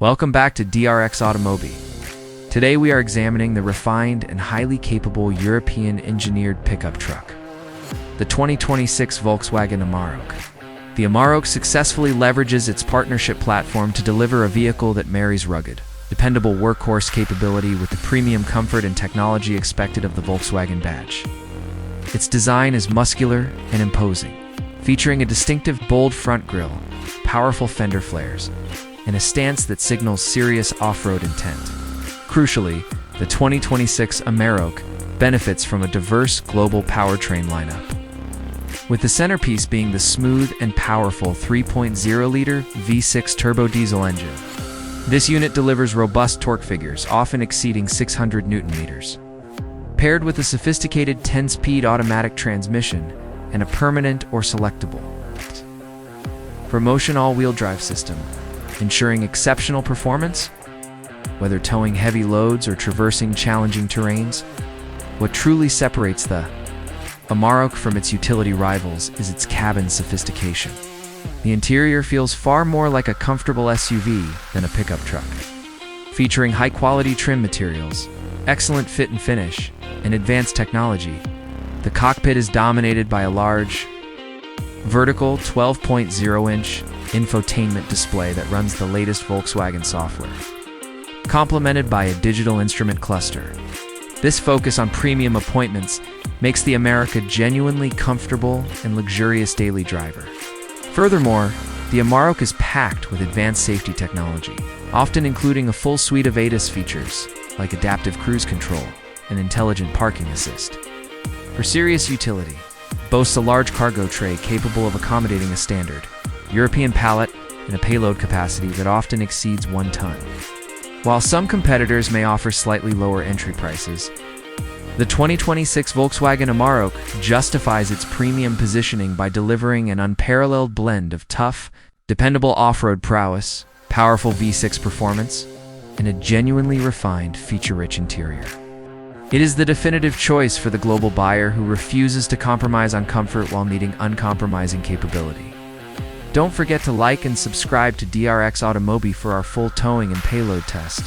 Welcome back to DRXAutomobi. Today we are examining the refined and highly capable European-engineered pickup truck, the 2026 Volkswagen Amarok. The Amarok successfully leverages its partnership platform to deliver a vehicle that marries rugged, dependable workhorse capability with the premium comfort and technology expected of the Volkswagen badge. Its design is muscular and imposing, featuring a distinctive bold front grille, powerful fender flares, and a stance that signals serious off-road intent. Crucially, the 2026 Amarok benefits from a diverse global powertrain lineup, with the centerpiece being the smooth and powerful 3.0-liter V6 turbo diesel engine. This unit delivers robust torque figures, often exceeding 600 Nm, paired with a sophisticated 10-speed automatic transmission and a permanent or selectable ProMotion all-wheel drive system, ensuring exceptional performance, whether towing heavy loads or traversing challenging terrains. What truly separates the Amarok from its utility rivals is its cabin sophistication. The interior feels far more like a comfortable SUV than a pickup truck. Featuring high-quality trim materials, excellent fit and finish, and advanced technology, the cockpit is dominated by a large, vertical 12.0-inch infotainment display that runs the latest Volkswagen software, complemented by a digital instrument cluster. This focus on premium appointments makes the Amarok a genuinely comfortable and luxurious daily driver. Furthermore, the Amarok is packed with advanced safety technology, often including a full suite of ADAS features like adaptive cruise control and intelligent parking assist. For serious utility, it boasts a large cargo tray capable of accommodating a standard European pallet and a payload capacity that often exceeds 1 ton. While some competitors may offer slightly lower entry prices, the 2026 Volkswagen Amarok justifies its premium positioning by delivering an unparalleled blend of tough, dependable off-road prowess, powerful V6 performance, and a genuinely refined, feature-rich interior. It is the definitive choice for the global buyer who refuses to compromise on comfort while needing uncompromising capability. Don't forget to like and subscribe to DRXAutomobi for our full towing and payload test.